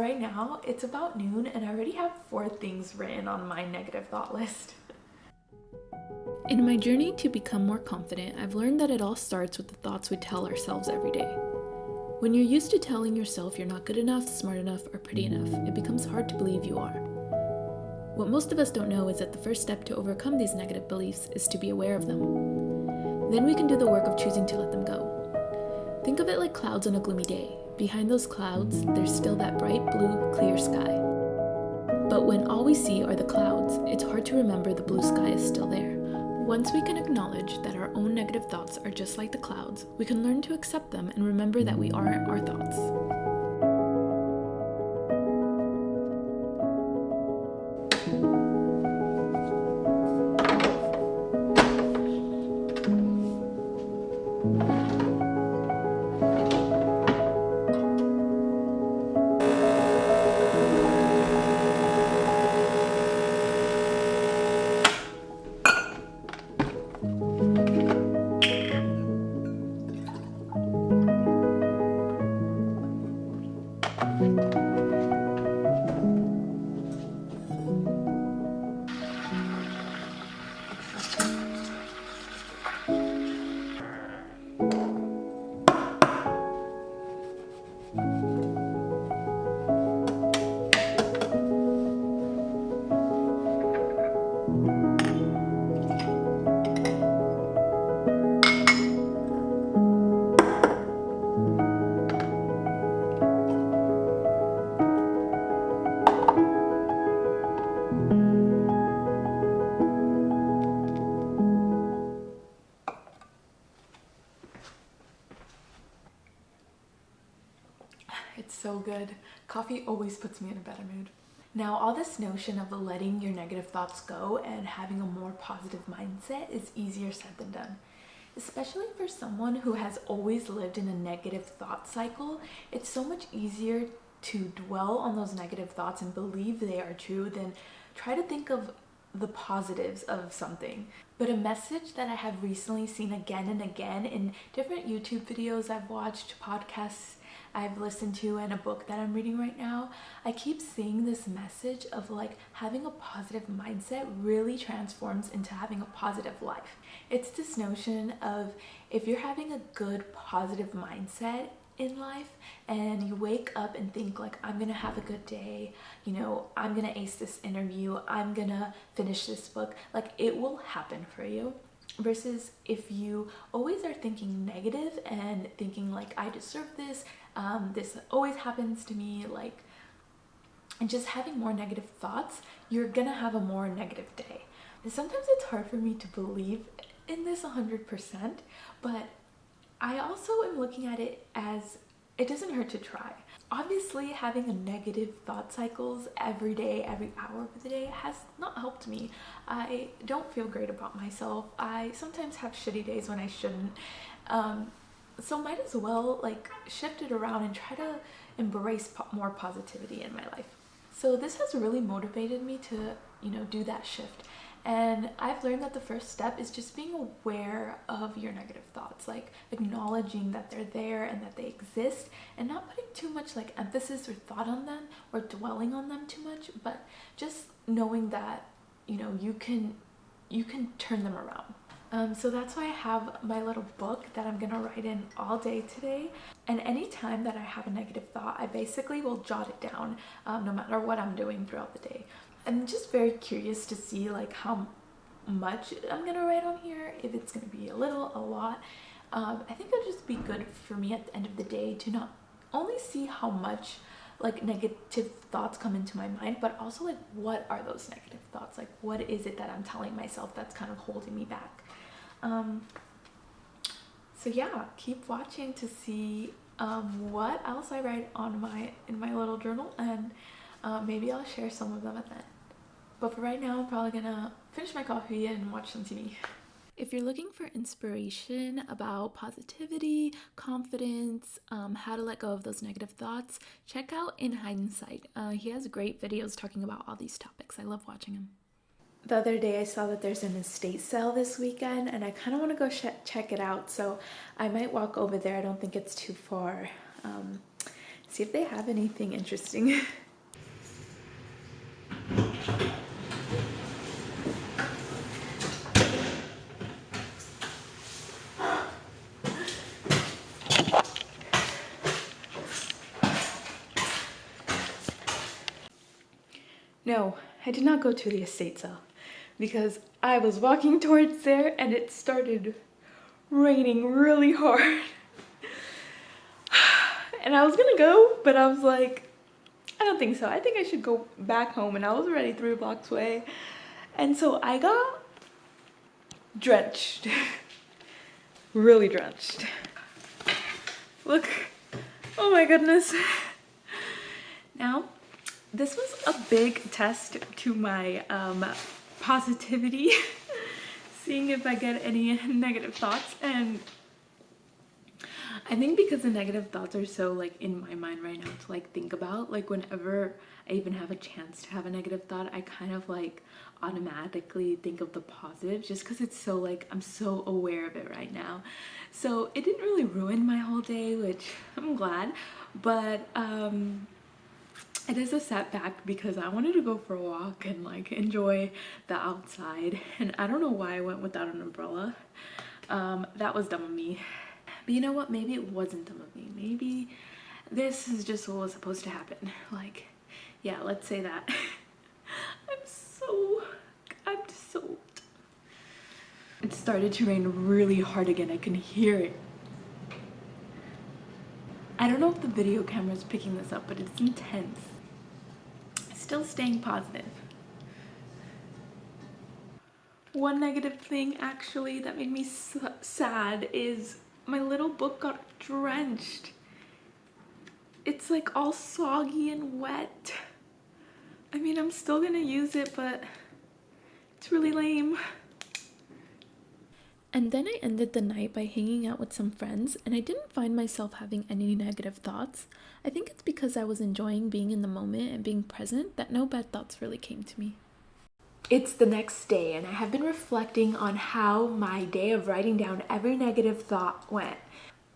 right now it's about noon and I already have 4 things written on my negative thought list. In my journey to become more confident, I've learned that it all starts with the thoughts we tell ourselves every day. When you're used to telling yourself you're not good enough, smart enough, or pretty enough, it becomes hard to believe you are. What most of us don't know is that the first step to overcome these negative beliefs is to be aware of them. Then we can do the work of choosing to let them go. Think of it like clouds on a gloomy day. Behind those clouds, there's still that bright blue, clear sky. But when all we see are the clouds, it's hard to remember the blue sky is still there. Once we can acknowledge that our own negative thoughts are just like the clouds, we can learn to accept them and remember that we aren't our thoughts. It's so good. Coffee always puts me in a better mood. Now, all this notion of letting your negative thoughts go and having a more positive mindset is easier said than done. Especially for someone who has always lived in a negative thought cycle, it's so much easier to dwell on those negative thoughts and believe they are true than try to think of the positives of something. But a message that I have recently seen again and again in different YouTube videos I've watched, podcasts I've listened to, and a book that I'm reading right now, I keep seeing this message of like having a positive mindset really transforms into having a positive life. It's this notion of if you're having a good positive mindset in life and you wake up and think like, I'm gonna have a good day, you know, I'm gonna ace this interview, I'm gonna finish this book, like it will happen for you. Versus if you always are thinking negative and thinking like, I deserve this, this always happens to me, like, and just having more negative thoughts, you're gonna have a more negative day. And sometimes it's hard for me to believe in this 100%, but I also am looking at it as it doesn't hurt to try. Obviously, having a negative thought cycles every day, every hour of the day has not helped me. I don't feel great about myself. I sometimes have shitty days when I shouldn't. So might as well like shift it around and try to embrace more positivity in my life. So this has really motivated me to, you know, do that shift. And I've learned that the first step is just being aware of your negative thoughts, like acknowledging that they're there and that they exist, and not putting too much like emphasis or thought on them or dwelling on them too much, but just knowing that, you know, you can turn them around. So that's why I have my little book that I'm gonna write in all day today. And anytime that I have a negative thought, I basically will jot it down, no matter what I'm doing throughout the day. I'm just very curious to see like how much I'm gonna write on here, if it's gonna be a little, a lot. I think it'll just be good for me at the end of the day to not only see how much like negative thoughts come into my mind, but also like what are those negative thoughts, like what is it that I'm telling myself that's kind of holding me back. So yeah, keep watching to see what else I write on in my little journal, and maybe I'll share some of them at the end. But for right now, I'm probably gonna finish my coffee and watch some TV. If you're looking for inspiration about positivity, confidence, how to let go of those negative thoughts, check out In Hindsight. He has great videos talking about all these topics. I love watching him. The other day I saw that there's an estate sale this weekend and I kind of want to go check it out, so I might walk over there. I don't think it's too far. See if they have anything interesting. No, I did not go to the estate sale because I was walking towards there and it started raining really hard. And I was gonna go, but I was like, I don't think so. I think I should go back home, and I was already 3 blocks away. And so I got drenched. Really drenched. Look. Oh my goodness. Now, this was a big test to my positivity. Seeing if I get any negative thoughts, and I think because the negative thoughts are so like in my mind right now to like think about, like whenever I even have a chance to have a negative thought, I kind of like automatically think of the positive just because it's so like I'm so aware of it right now. So it didn't really ruin my whole day, which I'm glad, but it is a setback because I wanted to go for a walk and like enjoy the outside, and I don't know why I went without an umbrella. That was dumb of me. But you know what? Maybe it wasn't dumb of me. Maybe this is just what was supposed to happen. Like, yeah, let's say that. I'm just so. It started to rain really hard again. I can hear it. I don't know if the video camera is picking this up, but it's intense. Still staying positive. One negative thing actually that made me sad is my little book got drenched. It's like all soggy and wet. I mean, I'm still gonna use it, but it's really lame. And then I ended the night by hanging out with some friends, and I didn't find myself having any negative thoughts. I think it's because I was enjoying being in the moment and being present that no bad thoughts really came to me. It's the next day, and I have been reflecting on how my day of writing down every negative thought went.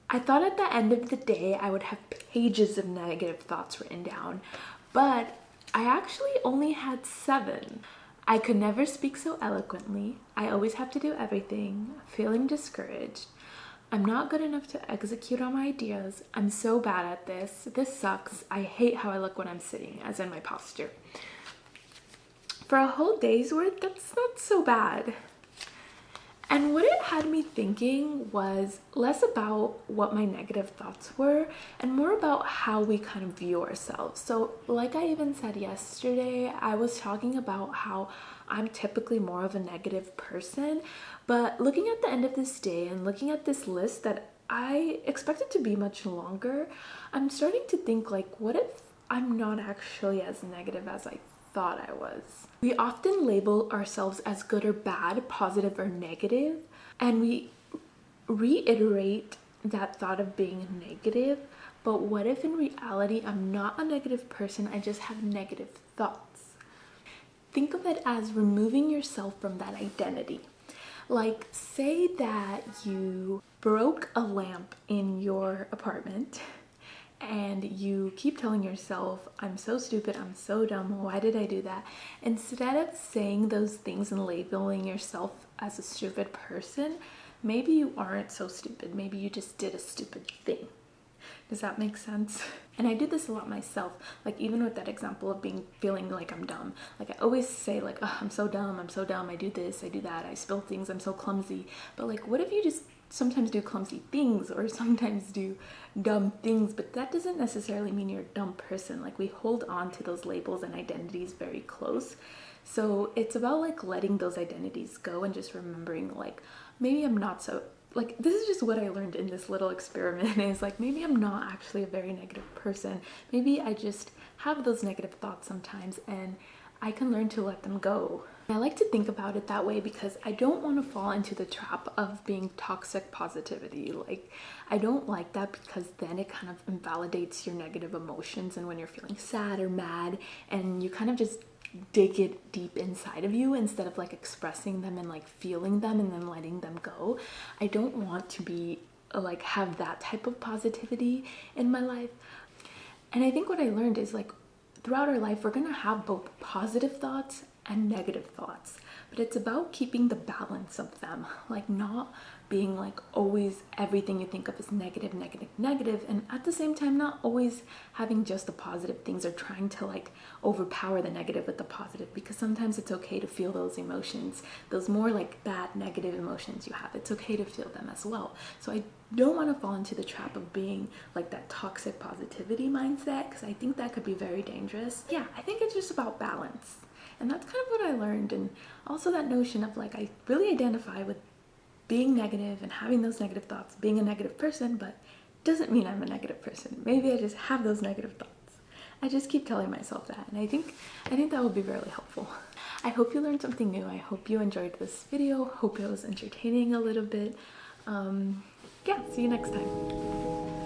I thought at the end of the day I would have pages of negative thoughts written down, but I actually only had 7. I could never speak so eloquently. I always have to do everything. Feeling discouraged. I'm not good enough to execute on my ideas. I'm so bad at this. This sucks. I hate how I look when I'm sitting, as in my posture. For a whole day's worth, that's not so bad. And what it had me thinking was less about what my negative thoughts were and more about how we kind of view ourselves. So like I even said yesterday, I was talking about how I'm typically more of a negative person, but looking at the end of this day and looking at this list that I expected to be much longer, I'm starting to think like, what if I'm not actually as negative as I thought I was? We often label ourselves as good or bad, positive or negative, and we reiterate that thought of being negative. But what if in reality I'm not a negative person, I just have negative thoughts? Think of it as removing yourself from that identity. Like, say that you broke a lamp in your apartment and you keep telling yourself, I'm so stupid, I'm so dumb, why did I do that? Instead of saying those things and labeling yourself as a stupid person, maybe you aren't so stupid. Maybe you just did a stupid thing. Does that make sense? And I do this a lot myself, like even with that example of feeling like I'm dumb. Like I always say like, oh, I'm so dumb, I do this, I do that, I spill things, I'm so clumsy. But like, what if you just sometimes do clumsy things or sometimes do dumb things, but that doesn't necessarily mean you're a dumb person. Like we hold on to those labels and identities very close. So it's about like letting those identities go and just remembering like, maybe I'm not so, like this is just what I learned in this little experiment is like, maybe I'm not actually a very negative person. Maybe I just have those negative thoughts sometimes and I can learn to let them go. I like to think about it that way because I don't want to fall into the trap of being toxic positivity. Like, I don't like that because then it kind of invalidates your negative emotions, and when you're feeling sad or mad and you kind of just dig it deep inside of you instead of like expressing them and like feeling them and then letting them go. I don't want to be like have that type of positivity in my life. And I think what I learned is like throughout our life, we're gonna have both positive thoughts and negative thoughts, but it's about keeping the balance of them, like not being like always everything you think of is negative, negative, negative, and at the same time not always having just the positive things or trying to like overpower the negative with the positive, because sometimes it's okay to feel those emotions, those more like bad negative emotions you have. It's okay to feel them as well. So I don't want to fall into the trap of being like that toxic positivity mindset, because I think that could be very dangerous. Yeah, I think it's just about balance. And that's kind of what I learned. And also that notion of like, I really identify with being negative and having those negative thoughts, being a negative person, but doesn't mean I'm a negative person. Maybe I just have those negative thoughts. I just keep telling myself that, and I think that would be really helpful. I hope you learned something new. I hope you enjoyed this video. Hope it was entertaining a little bit. Yeah, see you next time.